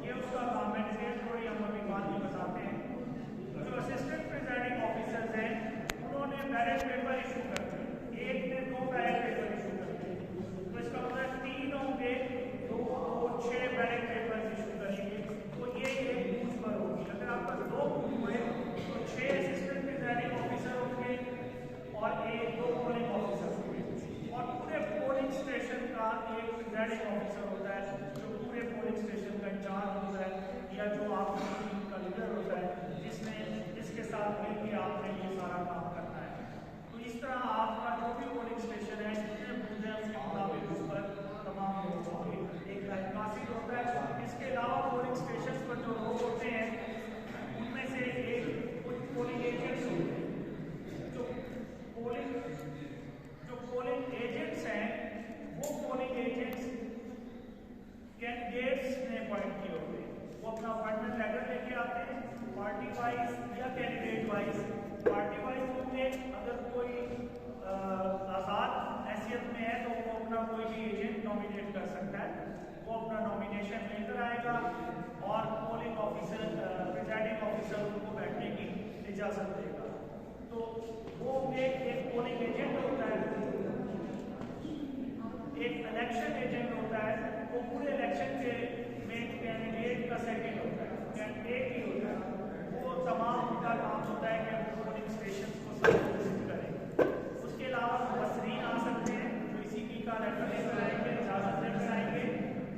ये उसका काम है। डिटेल थोड़ी हम अभी बाद में बताते हैं। जो असिस्टेंट प्रिजाइडिंग ऑफिसर्स हैं उन्होंने बैलेट पेपर इशू कर दिए, एक ने 2 बैलेट पेपर इशू कर दिए, तो इसका मतलब 3 होंगे, 2 6 बैलेट पेपर इशू करेंगे, तो ये एक बूथ पर होगी। अगर आपका 2 बूथ हुए तो 6 असिस्टेंट प्रिजाइडिंग ऑफिसर होंगे और 2 पोलिंग ऑफिसर होंगे, और पूरे पोलिंग स्टेशन का एक प्रिजाइडिंग ऑफिसर होता है जो पूरे पोलिंग स्टेशन का इंचार्ज होता है, या जो आपकी टीम का लीडर होता है, जिसके साथ मिलकर आपने ये सारा काम करना है। तो इस तरह आपका जो भी पोलिंग स्टेशन है, जितने बूथ हैं उसके मुताबिक उस पर तमाम लोग होंगे, एक काफी होता है। इसके अलावा पोलिंग स्टेशन पर जो लोग होते हैं उनमें से एक कुछ पोलिंग एजेंट्स होते हैं। जो पोलिंग एजेंट्स हैं वो पोलिंग एजेंट्स कैंडिडेट्स ने अपॉइंट किए होते हैं, वो अपना अपॉइंटमेंट लेटर लेके आते हैं, पार्टी वाइज या कैंडिडेट वाइज। पार्टी वाइज होंगे, अगर कोई आज़ाद हैसियत में है तो वो अपना कोई भी एजेंट नॉमिनेट कर सकता है, वो अपना नॉमिनेशन लेकर आएगा और पोलिंग ऑफिसर प्रिजाइडिंग ऑफिसर उनको बैठने की इजाज़त देगा। तो वो एक पोलिंग एजेंट होता है, एक इलेक्शन एजेंट होता है, वो पूरे इलेक्शन के में कैंडिडेट का सेकेंड होता है, कैंडिडेट ही होता है, वो तमाम उनका काम होता है कि पोलिंग स्टेशन को संबोधित करें। उसके अलावा मुबस्सरीन आ सकते हैं जो इसी की का लेटर लेकर आएंगे, इजाज़त लेकर आएंगे।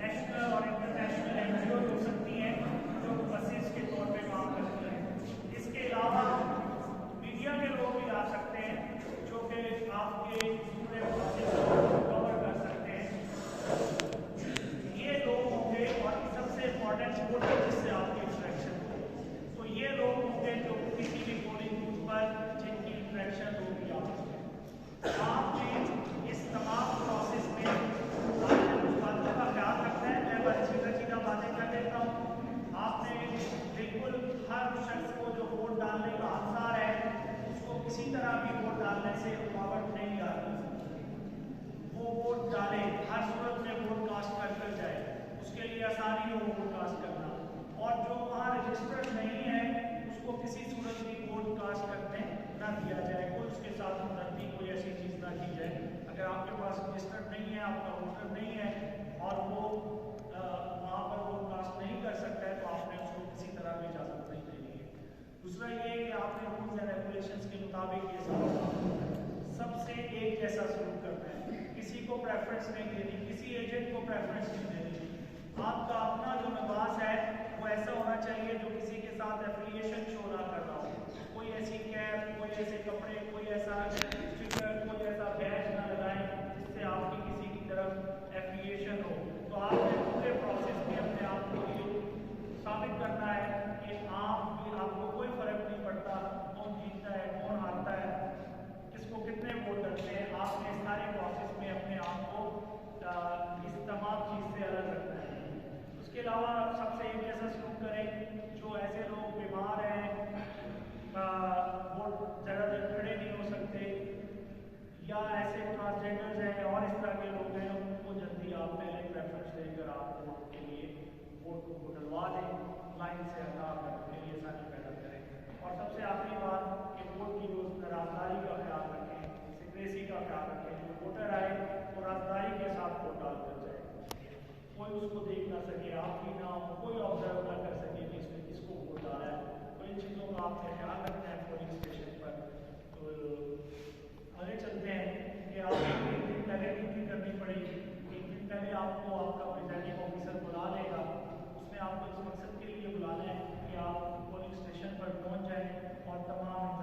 नेशनल और इंटरनेशनल एनजीओ हो सकती हैं जो मुबस्सिर के तौर पे काम करती हैं। इसके अलावा मीडिया के लोग भी आ सकते हैं जो कि आपके पूरे प्रोसेस को कवर कर सकते हैं। ये लोग होंगे, और सबसे इम्पोर्टेंट वोटर जिससे आपकी इंटरेक्शन हो, तो ये लोग होंगे जो किसी भी पोलिंग बूथ पर जिनकी इंटरेक्शन होगी आपने इस तमाम प्रोसेस में आपने कुछ बातों का ख्याल रखना है। मैं बस सीधा बातें कर देता हूँ। आपने बिल्कुल हर शख्स को जो वोट डालने का अवसर है उसको किसी तरह भी वोट डालने से रुकावट नहीं आ रही, वो वोट डाले, हर सूरत में वोट कास्ट कर जाए, उसके लिए आसानी हो वोट कास्ट करना। और जो वहाँ रजिस्टर्ड नहीं है उसको किसी सूरत भी वोट कास्ट करने ना दिया जाए, कोई उसके साथ हमदर्दी कोई ऐसी चीज़ ना की जाए। अगर आपके पास रजिस्टर्ड नहीं है, आपका वोटर नहीं है और वो वहाँ पर वोट कास्ट नहीं कर सकता है, तो आपने उसको किसी तरह भी इजाज़त नहीं देनी है। दूसरा ये कि आपने रूल्स एंड रेगुलेशंस के मुताबिक ये सबसे एक जैसा सलूक करना है, किसी को प्रेफरेंस नहीं देनी, किसी एजेंट को प्रेफरेंस नहीं देनी। आपका अपना जो लिबास है वो ऐसा होना चाहिए जो किसी के साथ एफिलिएशन शो ना कर रहा हो, कोई ऐसी कैप, कोई ऐसे कपड़े, कोई ऐसा स्टिकर, कोई ऐसा बैज ना लगाएं जिससे आपकी किसी की तरफ एफिलिएशन हो। तो आपने पूरे प्रोसेस में अपने आप को ये साबित करना है कि आपको कोई फर्क नहीं पड़ता कौन जीतता है कौन हारता है, किसको कितने वोट करते हैं। आपने इस सारे प्रोसेस में अपने आप को इस तमाम चीज़ से अलग रखना है। उसके अलावा सबसे एक जैसा सलूक करें, जो ऐसे लोग बीमार हैं, वोट ज़्यादा देर खड़े नहीं हो सकते, या ऐसे ट्रांसजेंडर्स हैं और इस तरह के लोग हैं, उनको जल्दी आप पहले प्रेफरेंस देकर आप वोट के लिए वोट को डलवा दें, लाइन से हटा कर के लिए आसानी पैदा करें। और सबसे आखिरी बात कि वोट की रोज़ राजदारी का ख्याल रखें, सिक्रेसी का ख्याल रखें। जो वोटर आए वो राजदारी के साथ वोट डाल कर जाए, कोई उसको देख ना सके, आप भी ना हो, कोई ऑब्जर्व ना कर सके कि इसमें किसको वोट डाला है। तो इन चीज़ों का आपने ख्याल रखना है पोलिंग स्टेशन पर। तो आगे चलते हैं कि आपको एक दिन पहले ड्यूटी करनी पड़ेगी। एक दिन पहले आपको आपका प्रिजाइडिंग ऑफिसर बुला लेगा, उसने आपको इस मकसद के लिए बुलाना है कि आप पोलिंग स्टेशन पर पहुंच जाएं और तमाम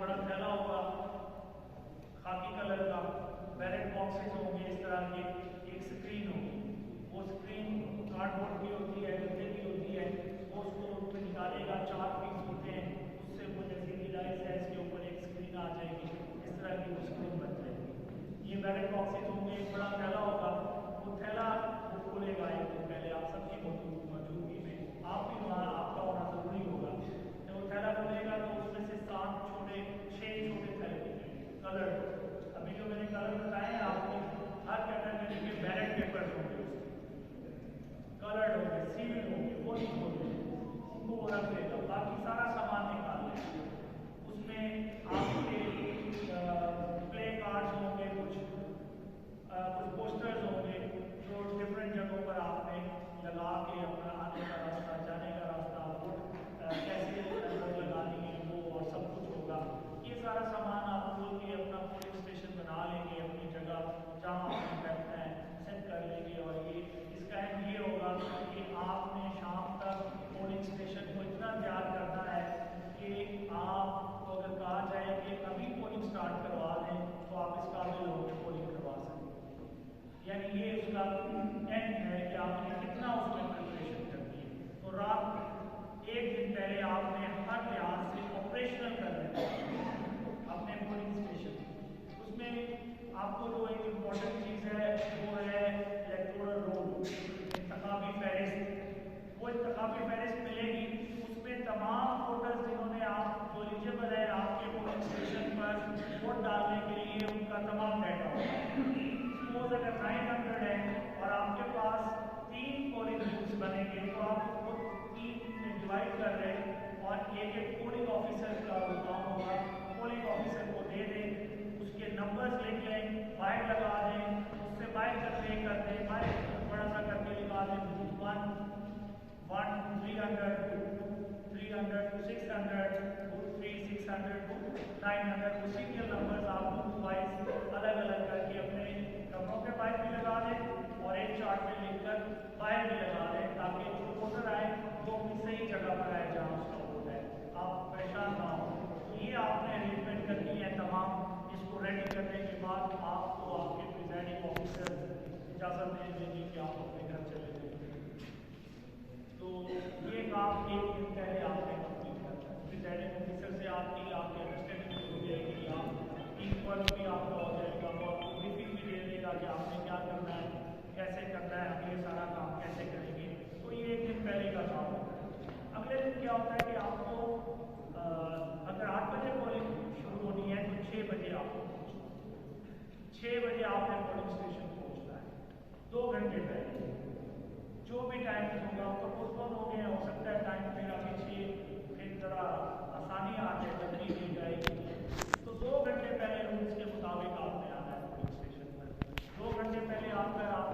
बड़ा थैला होगा खाकी कलर का, बैलेट बॉक्सेस होंगे इस तरह के, एक स्क्रीन होगी, वो स्क्रीन कार्डबोर्ड की होती है, गद्दे की होती है, वो उसको निकालेगा, 4 पीस होते हैं, उससे वो जैसे डिवाइस है इसके ऊपर एक स्क्रीन आ जाएगी, इस तरह की वो स्क्रीन बन जाएगी। ये बैलेट बॉक्सेस होंगे, एक बड़ा थैला होगा, वो थैला वो खुलेगा एक दिन पहले आप सबकी मौजूदगी में, आप भी वहाँ आपका होना जरूरी होगा। जब वो थैला खुलेगा तो उसमें से 6 छोटे थैले निकलेंगे कलर। अभी जो मैंने कलर बताए हैं आपको, हर कैटेगरी के बैलेट पेपर्स होंगे, कलर होंगे, सील होंगे, वो नहीं होंगे, उनको वो रख लेगा, बाकी सारा सामान निकाल लेगा। उसमें आपके प्ले कार्ड्स होंगे, कुछ पोस्टर्स होंगे जो डिफरेंट जगहों पर आपने लगा के अपना आने का रास्ता, जाने का रास्ता, वोट कैसे वोट लगानी है वो और सब कुछ होगा। ये सारा सामान आप खोल के अपना पोलिंग स्टेशन बना लेंगे, अपनी जगह जहाँ आपने बैठना है सेट कर लेंगे। और ये इसका एंड ये होगा कि आपने शाम तक पोलिंग स्टेशन को इतना तैयार करना है कि आपको अगर कहा जाए कि अभी पोलिंग स्टार्ट करवा दें तो आप इस काबिल होकर पोलिंग करवा सकते हैं। यानी ये उसका एंड है कि आपने कितना उसमें प्रिपरेशन करनी है। तो रात एक दिन पहले आपने हर लिहाज से ऑपरेशनल कर लेना अपने पोलिंग स्टेशन। उसमें आपको जो एक इम्पोर्टेंट चीज़ है वो है इलेक्टोरल रोल, इंतखाबी फहरिस्त। वो इंतखाबी फहरिस्त मिलेगी, उसमें तमाम वोटर्स जिन्होंने आप जो एलिजिबल है आपके पोलिंग स्टेशन पर वोट डालने के लिए, उनका तमाम डाटा होगा। सपोज अगर 900 है और आपके पास 3 पोलिंग बूथ्स बनेंगे तो आप उसको 3 में डिवाइड कर रहे हैं और एक पोलिंग ऑफिसर का काम होगा, पोलिंग ऑफिसर को दे दें, उसके नंबर्स लिख लें, बाइक लगा दें, उससे बाइक करते बाइक बड़ा सा करके लगा दें, बूथ 1 300 600 बूथ 3 600 900, वो सीरियल नंबर्स आप बूथ वाइज अलग अलग करके अपने कमरों के बाहर भी लगा दें और एक चार्ट में लिखकर बाहर भी लगा दें, ताकि जो वोटर आए वो अपनी सही जगह पर आए जहाँ उसका वोट है, आप परेशान ना हो। तो ये आपने अरेंजमेंट करनी है तमाम। इसको रेडी करने के बाद आपको आपके प्रिजाइडिंग ऑफिसर इजाज़त दे देंगे कि आप अपने घर चले जाइए। तो ये काम एक दिन पहले आपने कंप्लीट करना है। प्रिजाइडिंग ऑफिसर से आपकी अंडरस्टैंडिंग हो जाएगी, आप इक्वल भी आपका हो जाएगा और ब्रीफिंग भी दे देगा कि आपने क्या करना है, कैसे करना है, हम ये सारा काम कैसे करेंगे। तो ये एक दिन पहले का काम होता है। अगले दिन क्या होता है कि आपको अगर 8 बजे पोलिंग शुरू होनी है तो 6 बजे आपको 6 बजे आपने पोलिंग स्टेशन पहुंचना है, 2 घंटे पहले। जो भी टाइम होगा तो पोस्टपोन हो गया, हो सकता है टाइम मेरा पीछे फिर ज़रा आसानी आ